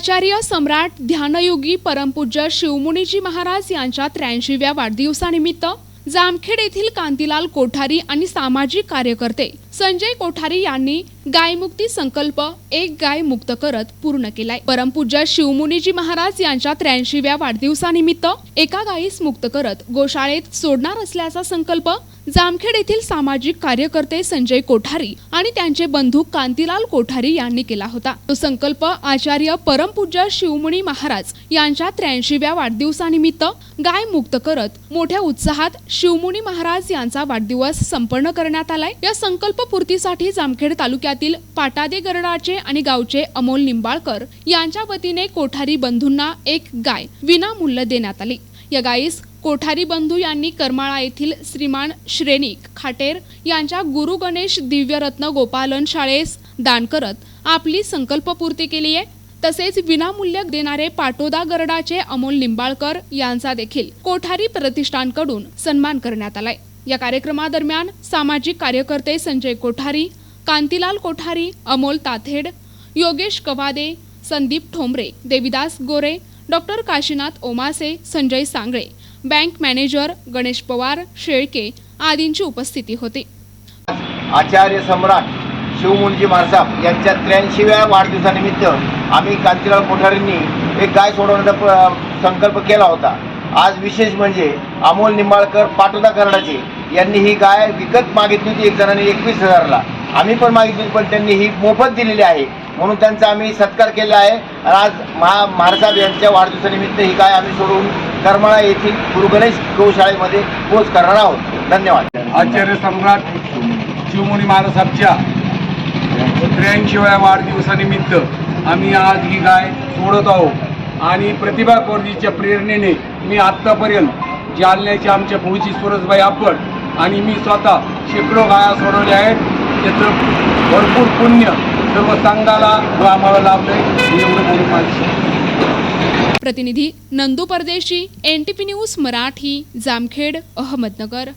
आचार्य सम्राट ध्यानयोगी परमपूज्य शिवमुनीजी महाराज यांच्या 83व्या वाढदिवसानिमित्त जामखेड येथील कांतीलाल कोठारी आणि सामाजिक कार्यकर्ते संजय कोठारी यांनी गायमुक्ती संकल्प एक गाय मुक्त करत पूर्ण केलाय। परमपूज्य शिवमुनीजी महाराज यांच्या 83व्या वाढदिवसानिमित्त एका गायीस मुक्त करत गोशाळेत सोडणार असल्याचा संकल्प जामखेड येथील सामाजिक कार्यकर्ते संजय कोठारी आणि त्यांचे बंधू कांतीलाल कोठारी यांनी केला होता। तो संकल्प आचार्य परमपूज्य शिवमुनी महाराज यांच्या 83व्या वाढदिवसानिमित्त गाय मुक्त करत मोठ्या उत्साहात शिवमुनी महाराज यांचा वाढदिवस संपन्न करण्यात आलाय। या संकल्प पूर्तीसाठी जामखेड तालुक्यातील पाटादे गरडाचे आणि गावचे अमोल निंबाळकर यांच्या वतीने कोठारी बंधूंना एक गाय विनामूल्य देण्यात आली। या गायीस कोठारी बंधू यांनी करमाळा येथील श्रीमान श्रेणिक खाटेर यांच्या गुरु गणेश दिव्यरत्न गोपालन शाळेस दान करत आपली संकल्पपूर्ती केली आहे। तसेच विनामूल्य देणारे पाटोदा गरडाचे अमोल निंबाळकर यांचा देखील कोठारी प्रतिष्ठानकडून सन्मान करण्यात आलाय। या कार्यक्रमादरम्यान सामाजिक कार्यकर्ते Sanjay Kothari, Kantilal Kothari, Amol Tathed, Yogesh Kawade, Sandeep Thombare, Devidas Gore, doctor Kashinath Omase, Sanjay Sangle, bank manager Ganesh Pawar Shelke आदींची उपस्थिती होती। आचार्य सम्राट शिवमुनीजी महाराज यांच्या 83व्या वाढदिवसानिमित्त आम्ही कांतीलाल कोठारींनी एक गाय सोडवण्याचा संकल्प केला होता। आज विशेष म्हणजे अमोल निंबाळकर पाटोदा करडाचे यांनी ही गाय विकत मागितली होती, एक जणांनी 21,000ला, आम्ही पण मागितली पण त्यांनी ही मोफत दिलेली आहे, म्हणून त्यांचा आम्ही सत्कार केला आहे। आज महाराज यांच्या वाढदिवसानिमित्त ही गाय आम्ही सोडून करमाळा येथील गुरु गणेश गौशाळेमध्ये पोच करणार आहोत। धन्यवाद। आचार्य सम्राट शिवमुनी महाराजांच्या 83व्या वाढदिवसानिमित्त आम्ही आज ही गाय सोडत आहोत आणि प्रतिभा कौरजीच्या प्रेरणेने मी आत्तापर्यंत जालन्याचे आमच्या भाऊजी सुरजबाई आपण आणि मी स्वतः शेकडो गाया सोडवल्या आहेत। त्याचं भरपूर पुण्य सर्व संघाला व आम्हाला लाभलंय एवढं बोलून माझी। प्रतिनिधी नंदू परदेशी, NTP न्यूज मराठी, जामखेड, अहमदनगर।